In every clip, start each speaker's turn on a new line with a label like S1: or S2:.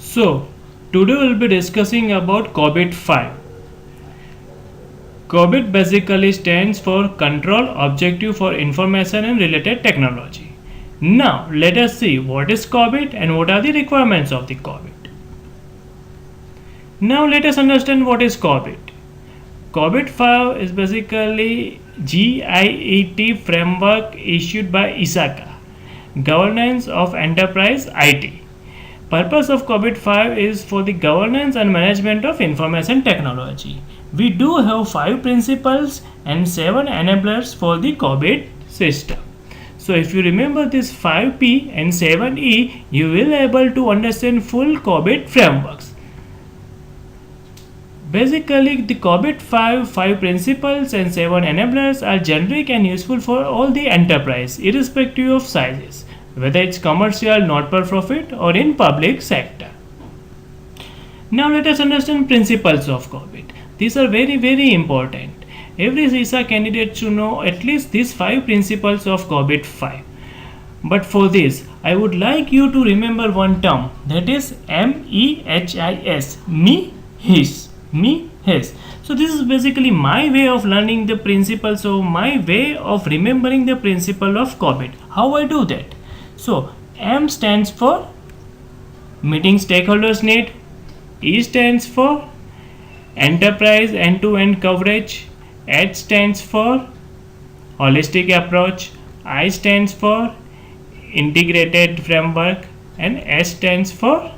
S1: So, today we'll be discussing about Cobit 5. Cobit basically stands for Control Objective for Information and Related Technology. Now, let us see what is Cobit and what are the requirements of the Cobit. Now, let us understand what is Cobit. Cobit 5 is basically GIET framework issued by ISACA, Governance of Enterprise IT. Purpose of Cobit 5 is for the governance and management of information technology. We do have 5 principles and 7 enablers for the Cobit system. So if you remember this 5P and 7E, you will able to understand full Cobit frameworks. Basically, the Cobit 5 principles and 7 enablers are generic and useful for all the enterprise, irrespective of sizes, whether it's commercial, not-for-profit, or in public sector. Now let us understand principles of Cobit. These are very important. Every CISA candidate should know at least these 5 principles of Cobit 5. But for this, I would like you to remember one term, that is MEHIS, me, his. Me, his. So this is basically my way of learning the principles, so my way of remembering the principle of Cobit. How I do that? So M stands for meeting stakeholders need, E stands for enterprise end-to-end coverage, H stands for holistic approach, I stands for integrated framework, and S stands for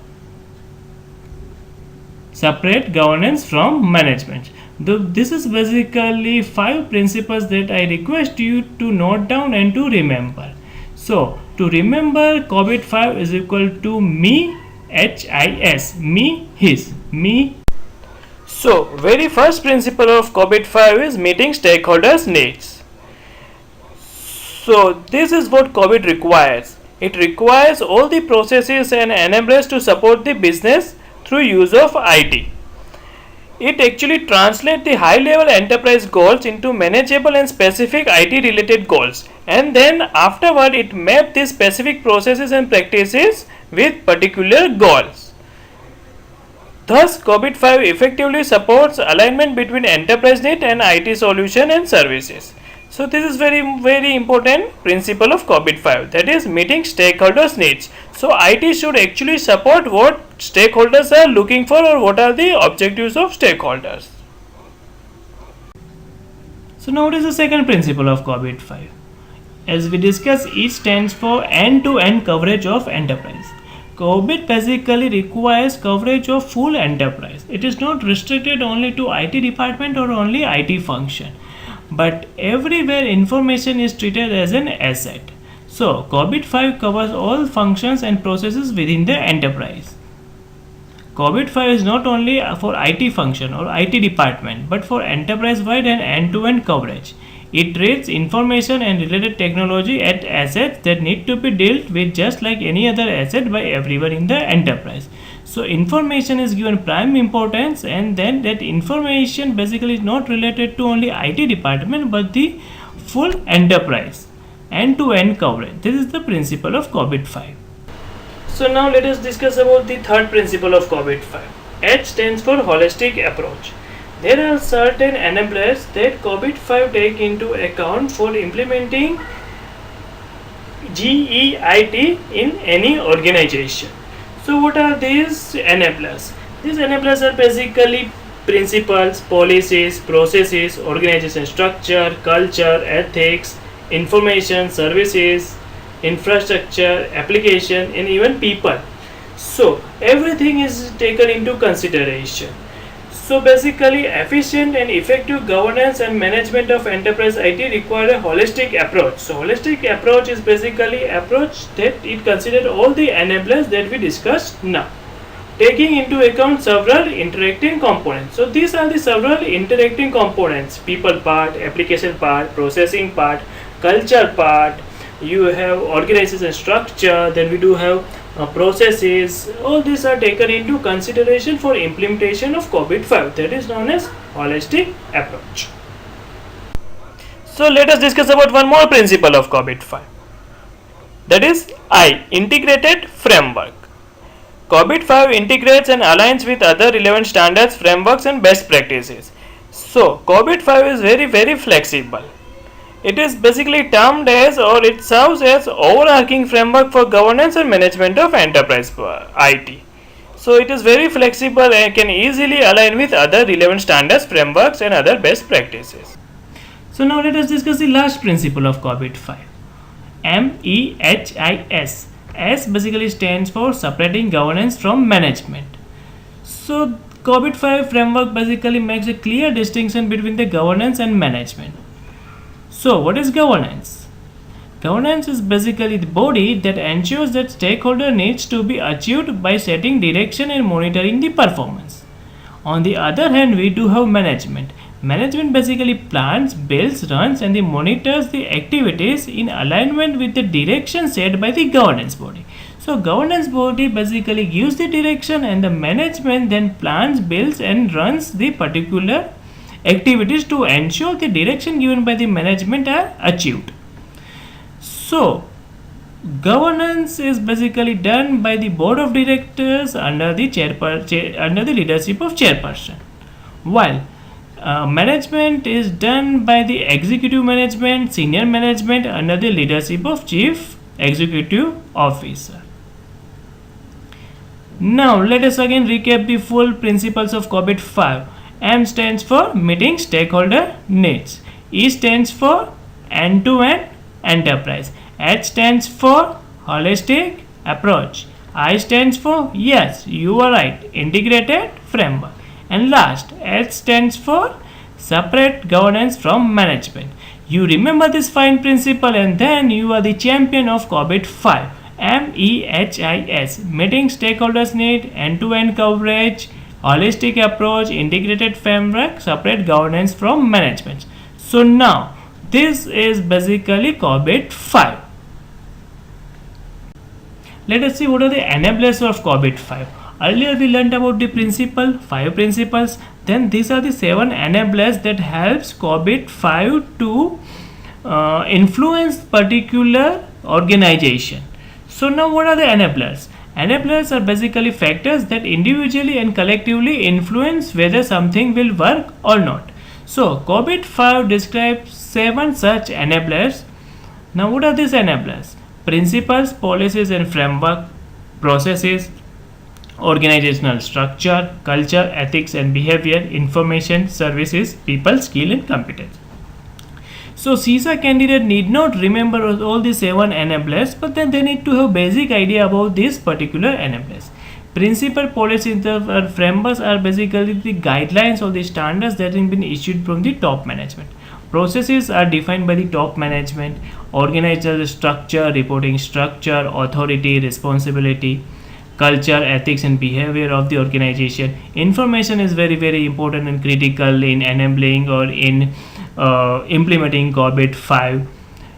S1: separate governance from management. This is basically 5 principles that I request you to note down and to remember. So to remember, Cobit 5 is equal to me, HIS, me, his, me. So very first principle of Cobit 5 is meeting stakeholders needs. So this is what Cobit requires. It requires all the processes and enablers to support the business through use of IT. It actually translates the high-level enterprise goals into manageable and specific IT-related goals, and then afterward it maps these specific processes and practices with particular goals. Thus, Cobit 5 effectively supports alignment between enterprise need and IT solution and services. So this is very important principle of Cobit 5, that is meeting stakeholders needs. So IT should actually support what stakeholders are looking for or what are the objectives of stakeholders. So now what is the second principle of Cobit 5? As we discussed, E stands for end-to-end coverage of enterprise. Cobit basically requires coverage of full enterprise. It is not restricted only to IT department or only IT function, but everywhere information is treated as an asset. So Cobit 5 covers all functions and processes within the enterprise. Cobit 5 is not only for IT function or IT department, but for enterprise-wide and end-to-end coverage. It treats information and related technology as assets that need to be dealt with just like any other asset by everyone in the enterprise. So information is given prime importance, and then that information basically is not related to only IT department but the full enterprise, end-to-end coverage. This is the principle of Cobit 5. So now let us discuss about the third principle of Cobit 5. H stands for holistic approach. There are certain enablers that Cobit 5 take into account for implementing GEIT in any organization. So what are these enablers? These enablers are basically principles, policies, processes, organization structure, culture, ethics, information, services, infrastructure, application, and even people. So everything is taken into consideration. So basically, efficient and effective governance and management of enterprise IT require a holistic approach. So holistic approach is basically approach that it considers all the enablers that we discussed now, taking into account several interacting components. So these are the several interacting components: people part, application part, processing part, culture part. You have organization structure. Then we do have processes. All these are taken into consideration for implementation of Cobit 5, that is known as holistic approach. So let us discuss about one more principle of Cobit 5, that is I, integrated framework. Cobit 5 integrates and aligns with other relevant standards, frameworks, and best practices. So, Cobit 5 is very flexible. It is basically termed as, or it serves as, overarching framework for governance and management of enterprise IT. So it is very flexible and can easily align with other relevant standards, frameworks, and other best practices. So now let us discuss the last principle of Cobit 5. MEHIS. S basically stands for separating governance from management. So Cobit 5 framework basically makes a clear distinction between the governance and management. So what is governance? Governance is basically the body that ensures that stakeholder needs to be achieved by setting direction and monitoring the performance. On the other hand, we do have management. Management basically plans, builds, runs, and monitors the activities in alignment with the direction set by the governance body. So governance body basically gives the direction, and the management then plans, builds, and runs the particular activities to ensure the direction given by the management are achieved. So governance is basically done by the board of directors under the leadership of chairperson, while management is done by the executive management, senior management under the leadership of chief executive officer. Now let us again recap the full principles of Cobit 5. M stands for meeting stakeholder needs. E stands for end-to-end enterprise. H stands for holistic approach. I stands for, yes, you are right, integrated framework. And last, H stands for separate governance from management. You remember this fine principle and then you are the champion of Cobit 5. MEHIS, meeting stakeholders need, end-to-end coverage, holistic approach, integrated framework, separate governance from management. So now this is basically Cobit 5. Let us see what are the enablers of Cobit 5. Earlier we learned about the 5 principles. Then these are the 7 enablers that helps Cobit 5 to influence particular organization. So now what are the enablers? Enablers are basically factors that individually and collectively influence whether something will work or not. So Cobit 5 describes 7 such enablers. Now what are these enablers? Principles, policies and framework, processes, organizational structure, culture, ethics and behavior, information, services, people, skill and competence. So CISA candidate need not remember all the 7 enablers, but then they need to have basic idea about these particular enablers. Principal policies or frameworks are basically the guidelines or the standards that have been issued from the top management. Processes are defined by the top management. Organizational structure, reporting structure, authority, responsibility, culture, ethics and behavior of the organization. Information is very important and critical in enabling or in implementing Cobit 5.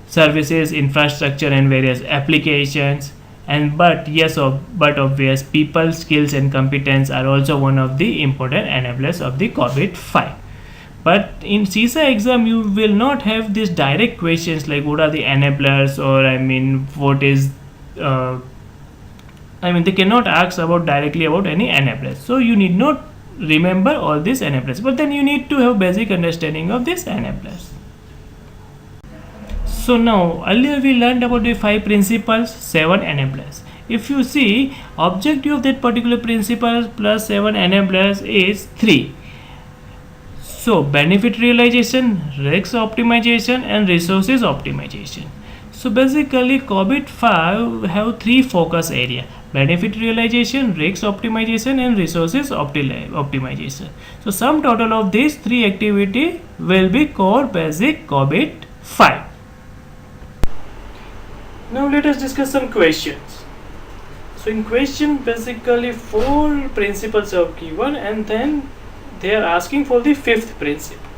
S1: Services, infrastructure and various applications. And but obvious, people, skills and competence are also one of the important enablers of the Cobit 5. But in CISA exam you will not have these direct questions like what are the enablers, or what is they cannot ask about directly about any enablers. So you need not remember all these enablers, but then you need to have basic understanding of these enablers. So now earlier we learned about the 5 principles, 7 enablers. If you see, objective of that particular principle plus 7 enablers is 3. So benefit realization, risk optimization and resources optimization. So basically Cobit 5 have 3 focus area: benefit realization, risk optimization and resources optimization. So sum total of these 3 activity will be core basic Cobit 5. Now let us discuss some questions. So in question basically 4 principles are given and then they are asking for the 5th principle.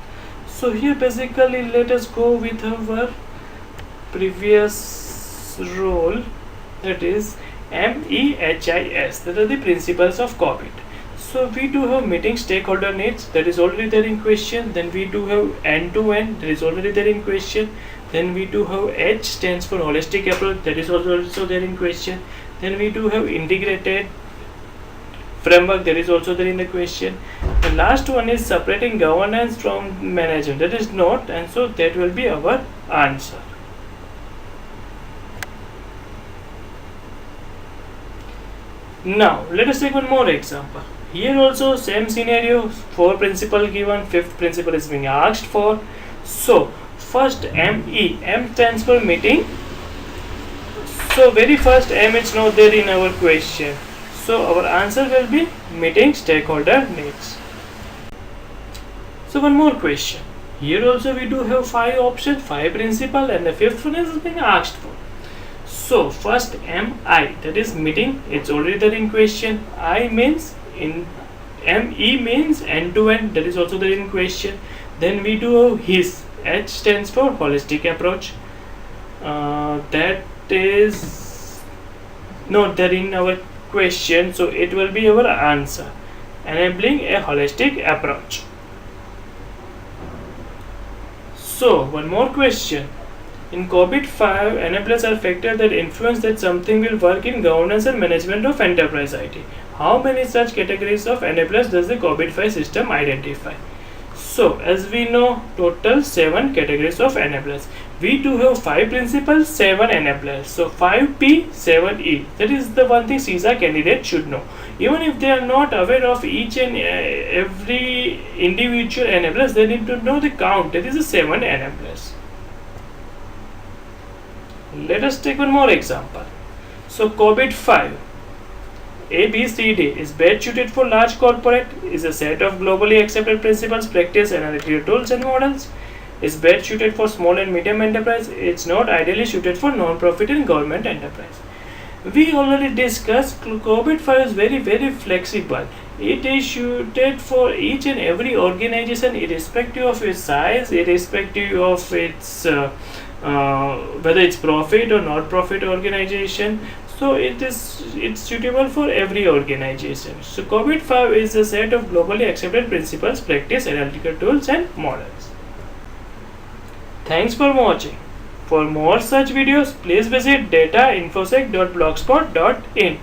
S1: So here basically let us go with our previous role, that is MEHIS, that are the principles of Cobit. So we do have meeting stakeholder needs, that is already there in question. Then we do have end-to-end, that is already there in question. Then we do have H stands for holistic approach, that is also there in question. Then we do have integrated framework, that is also there in the question. The last one is separating governance from management, that is not, and so that will be our answer. Now let us take one more example. Here also same scenario, 4 principle given, 5th principle is being asked for. So first ME, M stands for meeting. So very first M is not there in our question. So our answer will be meeting stakeholder needs. So one more question. Here also we do have 5 options, 5 principle, and the 5th one is being asked for. So first MI, that is meeting, it's already there in question. I means in ME means end to end, that is also there in question. Then we do have HIS, H stands for holistic approach. That is not there in our question, so it will be our answer, enabling a holistic approach. So one more question. In Cobit 5, enablers are factors that influence that something will work in governance and management of enterprise IT. How many such categories of enablers does the Cobit 5 system identify? So as we know, total 7 categories of enablers. We do have 5 principles, 7 enablers. So 5P, 7E. That is the one thing CISA candidate should know. Even if they are not aware of each and every individual enablers, they need to know the count. That is the 7 enablers. Let us take one more example. So Cobit 5 ABCD is best suited for large corporate, is a set of globally accepted principles, practice, analytical tools and models. Is best suited for small and medium enterprise. It's not ideally suited for non-profit and government enterprise. We already discussed Cobit 5 is very flexible. It is suited for each and every organization, irrespective of its size, irrespective of its whether it's profit or not profit organization. So it's suitable for every organization. So Cobit 5 is a set of globally accepted principles, practice, analytical tools and models. Thanks for watching. For more such videos, please visit datainfosec.blogspot.in.